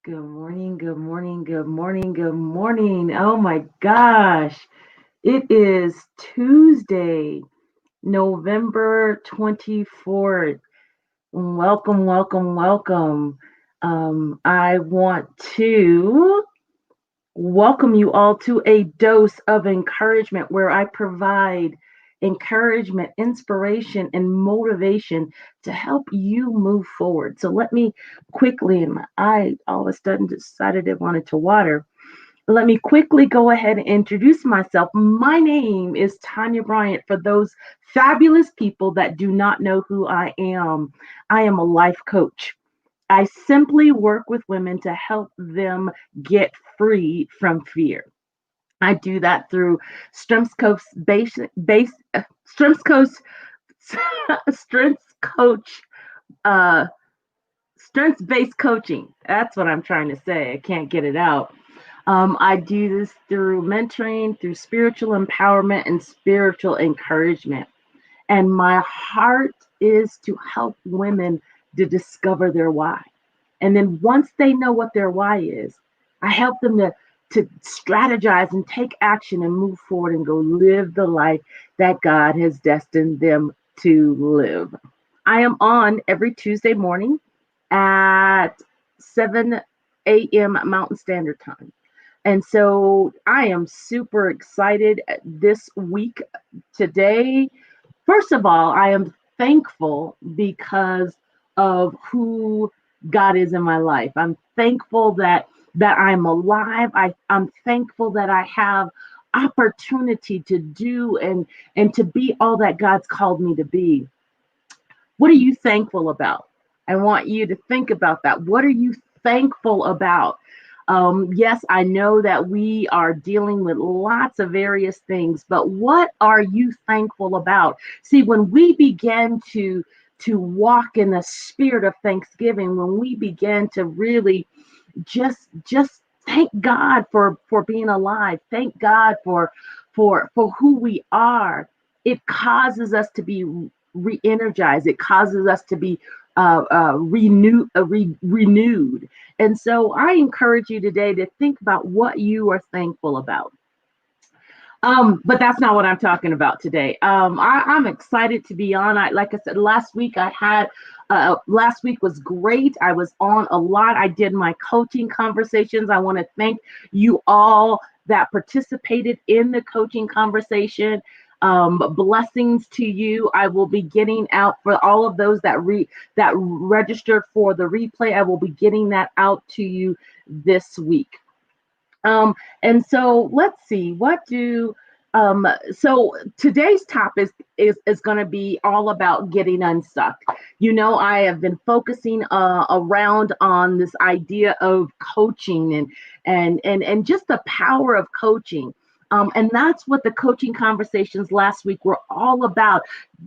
Good morning, good morning, good morning, good morning. Oh my gosh. It is Tuesday, November 24th. Welcome, welcome, welcome. I want to welcome you all to a dose of encouragement where I provide encouragement, inspiration, and motivation to help you move forward. So let me quickly, and my eye all of a sudden decided it wanted to water. Let me quickly go ahead and introduce myself. My name is Tanya Bryant. For those fabulous people that do not know who I am a life coach. I simply work with women to help them get free from fear. I do that through Strengths Coach Strengths Coach Strengths Coach uh, Strengths based coaching. That's what I'm trying to say. I can't get it out. I do this through mentoring, through spiritual empowerment, and spiritual encouragement. And my heart is to help women to discover their why. And then once they know what their why is, I help them to strategize and take action and move forward and go live the life that God has destined them to live. I am on every Tuesday morning at 7 a.m. Mountain Standard Time. And so I am super excited this week today. First of all, I am thankful because of who God is in my life. I'm thankful that I'm alive. I'm thankful that I have opportunity to do and to be all that God's called me to be. What are you thankful about? I want you to think about that. What are you thankful about? Yes, I know that we are dealing with lots of various things, but what are you thankful about? See, when we begin to walk in the spirit of thanksgiving, when we begin to really just thank God for being alive, thank God for who we are, it causes us to be re-energized. It causes us to be renewed. And so I encourage you today to think about what you are thankful about. But that's not what I'm talking about today. I'm excited to be on. Like I said, last week was great. I was on a lot. I did my coaching conversations. I want to thank you all that participated in the coaching conversation. Blessings to you. I will be getting out for all of those that registered for the replay. I will be getting that out to you this week. And so let's see, so today's topic is going to be all about getting unstuck. You know, I have been focusing around on this idea of coaching and just the power of coaching. And that's what the coaching conversations last week were all about,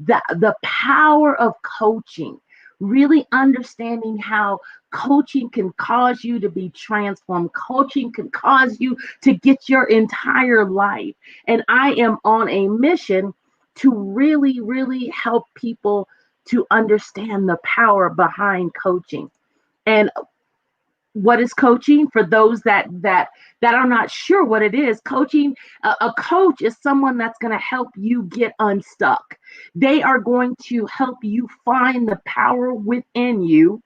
the power of coaching, really understanding how coaching can cause you to be transformed. Coaching can cause you to get your entire life. And I am on a mission to really, really help people to understand the power behind coaching. And what is coaching? For those that are not sure what it is, coaching, a coach is someone that's going to help you get unstuck. They are going to help you find the power within you,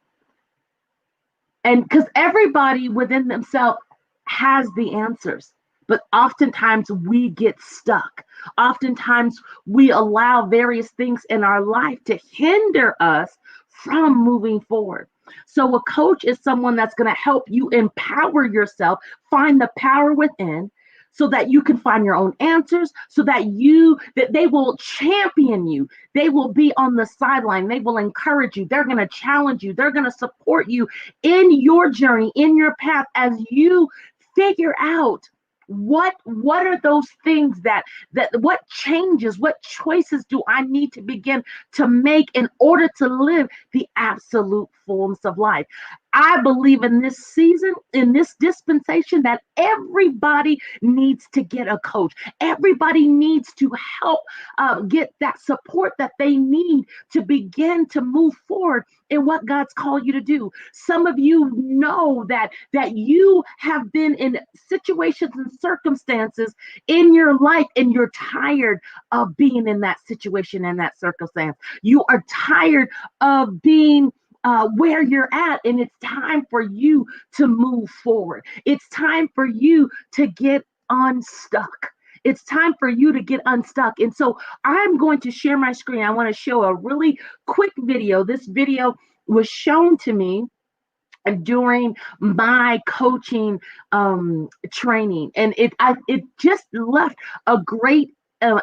and because everybody within themselves has the answers, but oftentimes we get stuck. Oftentimes we allow various things in our life to hinder us from moving forward. So a coach is someone that's going to help you empower yourself, find the power within, so that you can find your own answers, so that they will champion you. They will be on the sideline. They will encourage you. They're going to challenge you. They're going to support you in your journey, in your path, as you figure out what are those things that what changes, what choices do I need to begin to make in order to live the absolute fullness of life. I believe in this season, in this dispensation, that everybody needs to get a coach. Everybody needs to help get that support that they need to begin to move forward in what God's called you to do. Some of you know that you have been in situations and circumstances in your life, and you're tired of being in that situation and that circumstance. You are tired of being where you're at, and it's time for you to move forward. It's time for you to get unstuck. It's time for you to get unstuck. And so I'm going to share my screen. I want to show a really quick video. This video was shown to me during my coaching training, and it just left a great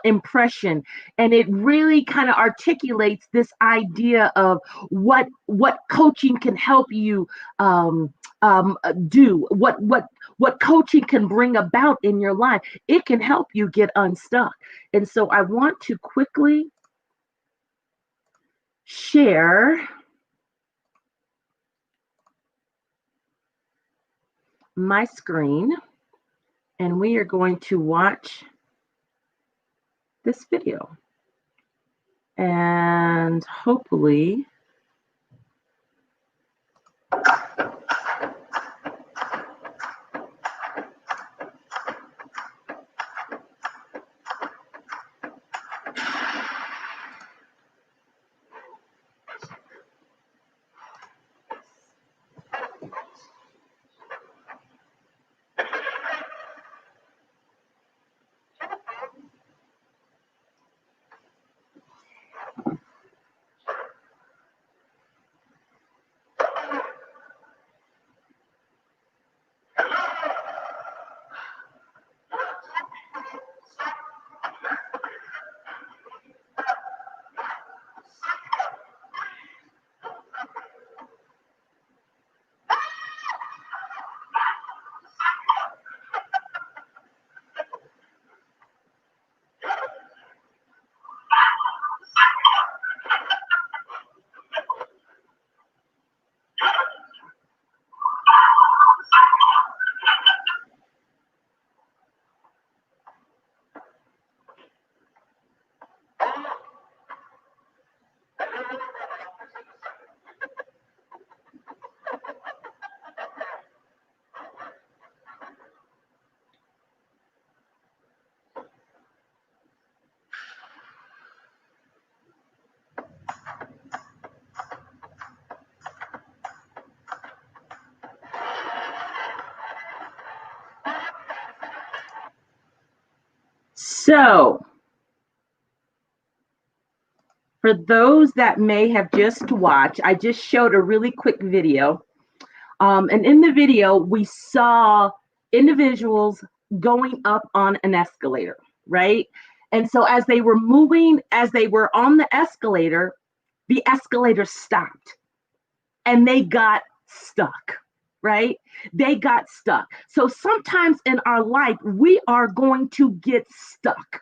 impression, and it really kind of articulates this idea of what coaching can help you do, what coaching can bring about in your life. It can help you get unstuck. And so I want to quickly share my screen, and we are going to watch this video, and hopefully so for those that may have just watched, I just showed a really quick video. And in the video, we saw individuals going up on an escalator, right? And so as they were moving, as they were on the escalator stopped and they got stuck, right? They got stuck. So sometimes in our life, we are going to get stuck.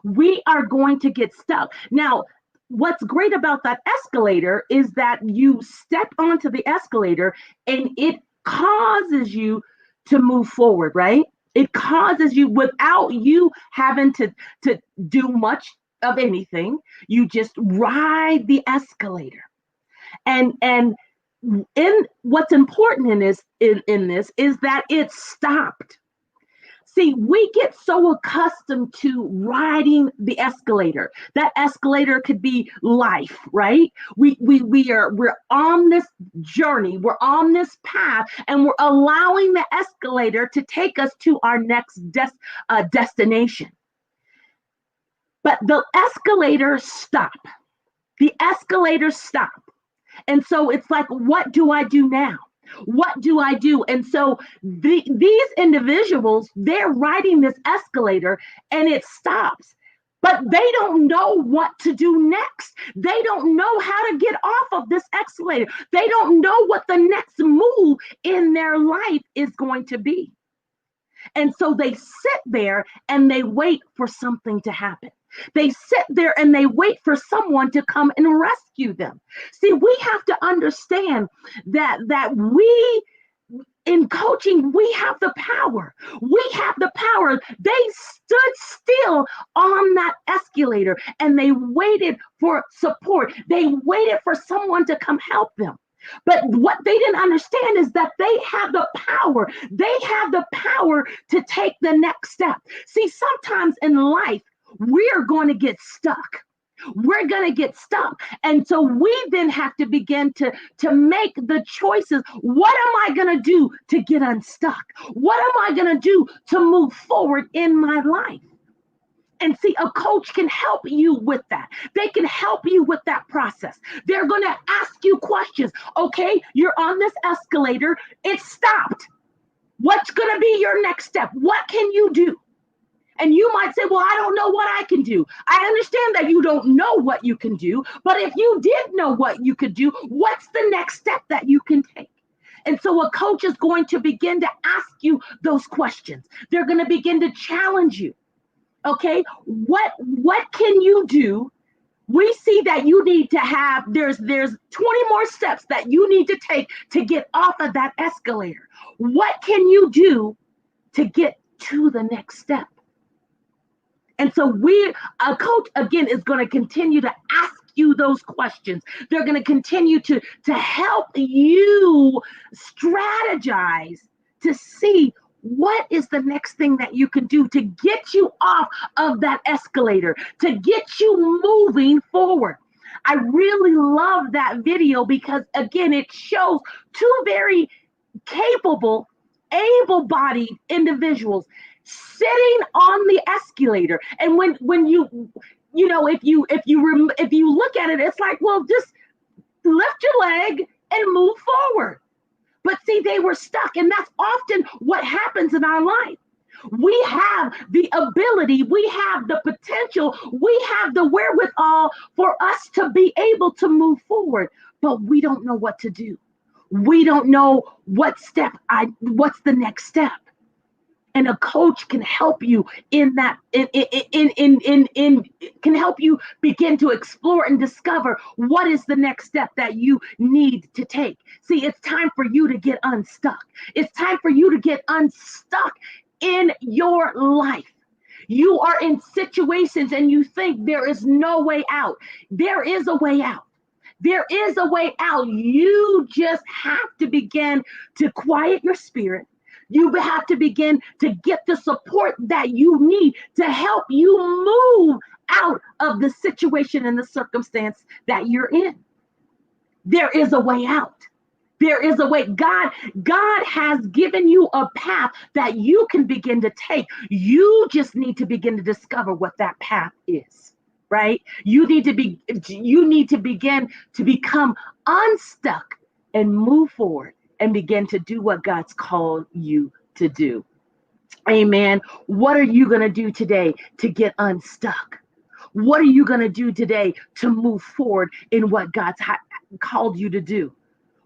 We are going to get stuck. Now, what's great about that escalator is that you step onto the escalator and it causes you to move forward, right? It causes you, without you having to do much of anything. You just ride the escalator. And in what's important in this is that it stopped. See, we get so accustomed to riding the escalator. That escalator could be life, right? We're on this journey, we're on this path, and we're allowing the escalator to take us to our next destination. But the escalators stop. The escalators stop. And so it's like, what do I do now? What do I do? And so these individuals, they're riding this escalator and it stops, but they don't know what to do next. They don't know how to get off of this escalator. They don't know what the next move in their life is going to be. And so they sit there and they wait for something to happen. They sit there and they wait for someone to come and rescue them. See, we have to understand that we in coaching, we have the power. We have the power. They stood still on that escalator and they waited for support. They waited for someone to come help them. But what they didn't understand is that they have the power. They have the power to take the next step. See, sometimes in life, we're going to get stuck. We're going to get stuck. And so we then have to begin to make the choices. What am I going to do to get unstuck? What am I going to do to move forward in my life? And see, a coach can help you with that. They can help you with that process. They're going to ask you questions. Okay, you're on this escalator. It stopped. What's going to be your next step? What can you do? And you might say, well, I don't know what I can do. I understand that you don't know what you can do, but if you did know what you could do, what's the next step that you can take? And so a coach is going to begin to ask you those questions. They're going to begin to challenge you. Okay, what can you do? We see that you need to have, there's 20 more steps that you need to take to get off of that escalator. What can you do to get to the next step? And so a coach, again, is going to continue to ask you those questions. They're going to continue to help you strategize to see what is the next thing that you can do to get you off of that escalator, to get you moving forward. I really love that video because, again, it shows two very capable, able-bodied individuals sitting on the escalator. And when you if you look at it, it's like, well, just lift your leg and move forward. But see, they were stuck, and that's often what happens in our life. We have the ability, we have the potential, we have the wherewithal for us to be able to move forward, but we don't know what to do. We don't know what's the next step. And a coach can help you in that, can help you begin to explore and discover what is the next step that you need to take. See, it's time for you to get unstuck. It's time for you to get unstuck in your life. You are in situations and you think there is no way out. There is a way out. There is a way out. You just have to begin to quiet your spirit. You have to begin to get the support that you need to help you move out of the situation and the circumstance that you're in. There is a way out. There is a way. God has given you a path that you can begin to take. You just need to begin to discover what that path is, right? You need to begin to become unstuck and move forward and begin to do what God's called you to do. Amen. What are you going to do today to get unstuck? What are you going to do today to move forward in what God's called you to do?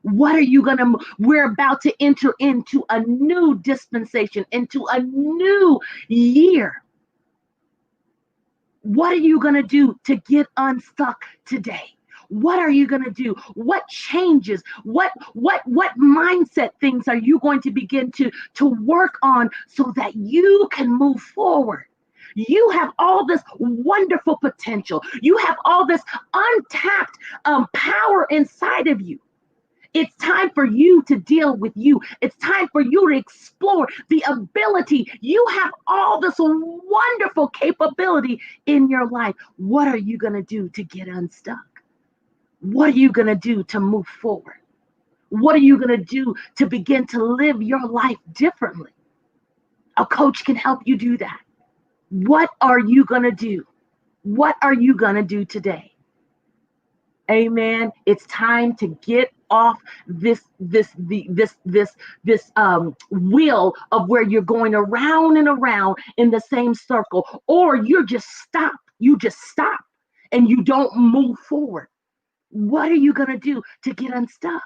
What are you going to, we're about to enter into a new dispensation, into a new year. What are you going to do to get unstuck today? What are you going to do? What changes? What mindset things are you going to begin to work on so that you can move forward? You have all this wonderful potential. You have all this untapped power inside of you. It's time for you to deal with you. It's time for you to explore the ability. You have all this wonderful capability in your life. What are you going to do to get unstuck? What are you going to do to move forward? What are you going to do to begin to live your life differently? A coach can help you do that. What are you going to do? What are you going to do today? Amen. It's time to get off this wheel of where you're going around and around in the same circle, or you're just stop. You just stop and you don't move forward. What are you going to do to get unstuck?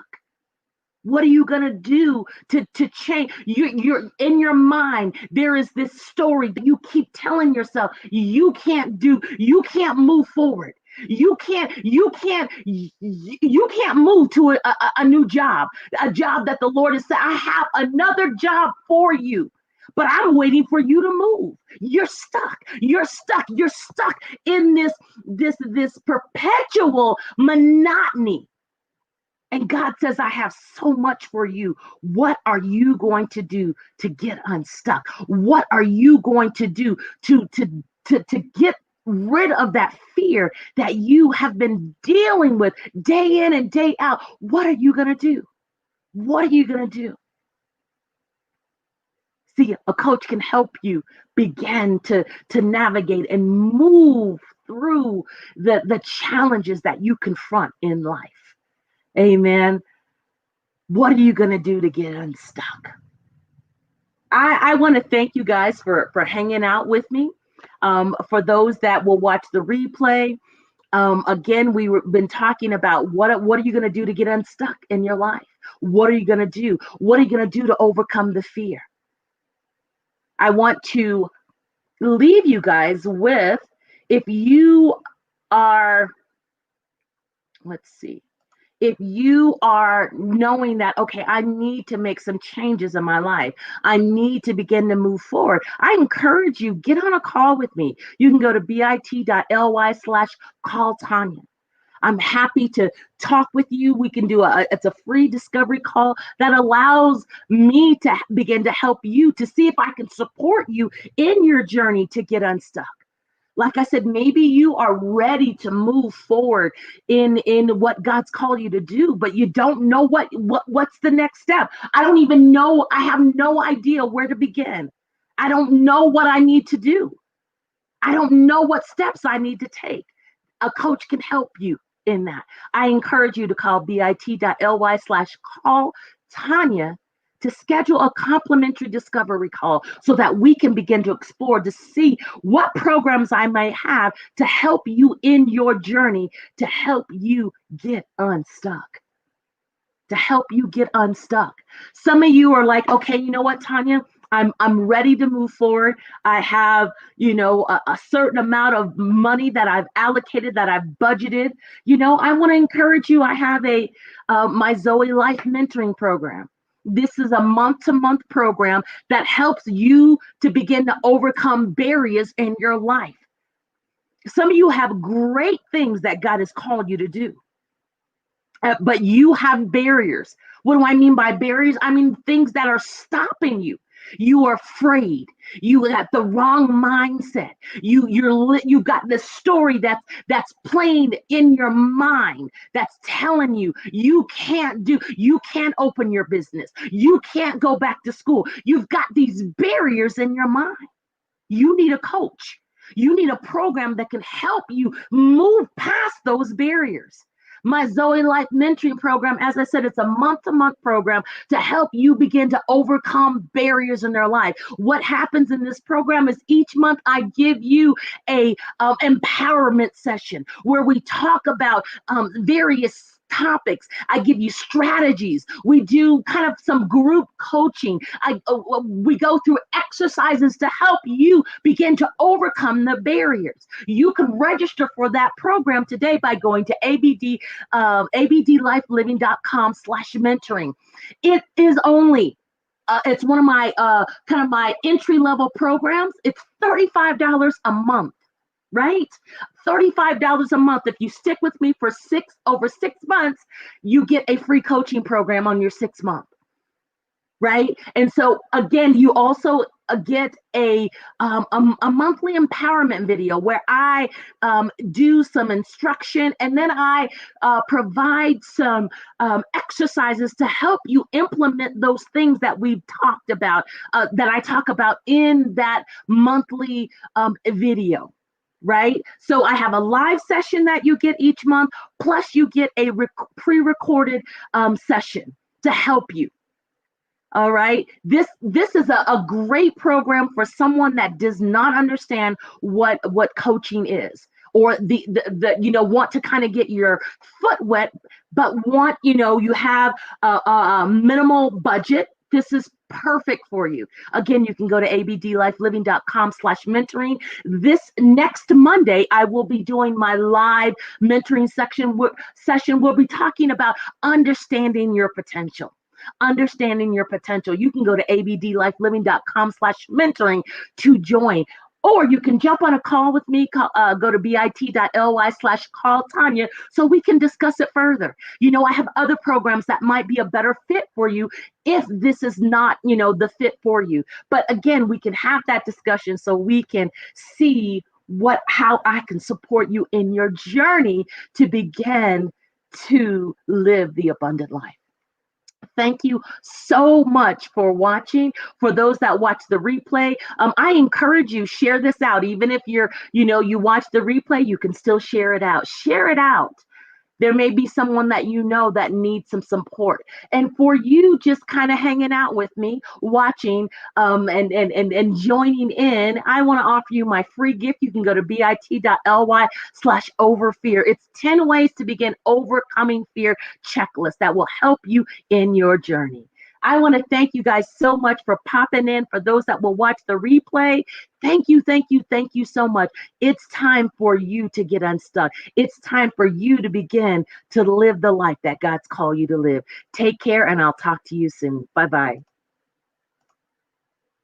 What are you gonna do to change? You're in your mind. There is this story that you keep telling yourself you can't do. You can't move forward. You can't move to a new job, a job that the Lord has said, I have another job for you. But I'm waiting for you to move. You're stuck. You're stuck. You're stuck in this perpetual monotony. And God says, I have so much for you. What are you going to do to get unstuck? What are you going to do to get rid of that fear that you have been dealing with day in and day out? What are you going to do? What are you going to do? See, a coach can help you begin to navigate and move through the challenges that you confront in life. Amen. What are you going to do to get unstuck? I want to thank you guys for hanging out with me. For those that will watch the replay, again, been talking about what are you going to do to get unstuck in your life? What are you going to do? What are you going to do to overcome the fear? I want to leave you guys with, if you are, let's see, if you are knowing that, okay, I need to make some changes in my life, I need to begin to move forward, I encourage you, get on a call with me. You can go to bit.ly/call Tanya. I'm happy to talk with you. We can do it's a free discovery call that allows me to begin to help you to see if I can support you in your journey to get unstuck. Like I said, maybe you are ready to move forward in what God's called you to do, but you don't know what's the next step. I don't even know. I have no idea where to begin. I don't know what I need to do. I don't know what steps I need to take. A coach can help you in that. I encourage you to call bit.ly/call Tanya to schedule a complimentary discovery call so that we can begin to explore to see what programs I may have to help you in your journey, to help you get unstuck. To help you get unstuck. Some of you are like, okay, you know what, Tanya? I'm ready to move forward. I have, a certain amount of money that I've allocated, that I've budgeted. I want to encourage you. I have my Zoe Life mentoring program. This is a month-to-month program that helps you to begin to overcome barriers in your life. Some of you have great things that God has called you to do. But you have barriers. What do I mean by barriers? I mean things that are stopping you. You are afraid. You got the wrong mindset. You've got this story that's playing in your mind that's telling you you can't open your business. You can't go back to school. You've got these barriers in your mind. You need a coach. You need a program that can help you move past those barriers. My Zoe Life mentoring program, as I said, it's a month-to-month program to help you begin to overcome barriers in their life. What happens in this program is each month I give you a empowerment session where we talk about various topics. I give you strategies. We do kind of some group coaching. We go through exercises to help you begin to overcome the barriers. You can register for that program today by going to abdlifeliving.com/mentoring. It is only it's one of my kind of my entry-level programs. It's $35 a month. Right? $35 a month. If you stick with me for over 6 months, you get a free coaching program on your 6th month. Right? And so again, you also get a monthly empowerment video where I do some instruction, and then I provide some exercises to help you implement those things that we've talked about, that I talk about in that monthly video. Right? So I have a live session that you get each month, plus you get a pre-recorded session to help you. All right. This is a great program for someone that does not understand what coaching is, or the want to kind of get your foot wet, but want, you have a minimal budget, this is perfect for you. Again, you can go to abdlifeliving.com/mentoring. This next Monday, I will be doing my live mentoring session. We'll be talking about understanding your potential. Understanding your potential. You can go to abdlifeliving.com/mentoring to join. Or you can jump on a call with me, go to bit.ly/call Tanya so we can discuss it further. I have other programs that might be a better fit for you if this is not, the fit for you. But again, we can have that discussion so we can see how I can support you in your journey to begin to live the abundant life. Thank you so much for watching. For those that watch the replay, I encourage you, share this out. Even if you watch the replay, you can still share it out. Share it out. There may be someone that that needs some support. And for you just kind of hanging out with me, watching and joining in, I want to offer you my free gift. You can go to bit.ly/overfear. It's 10 ways to begin overcoming fear checklist that will help you in your journey. I want to thank you guys so much for popping in. For those that will watch the replay, thank you, thank you, thank you so much. It's time for you to get unstuck. It's time for you to begin to live the life that God's called you to live. Take care, and I'll talk to you soon. Bye-bye.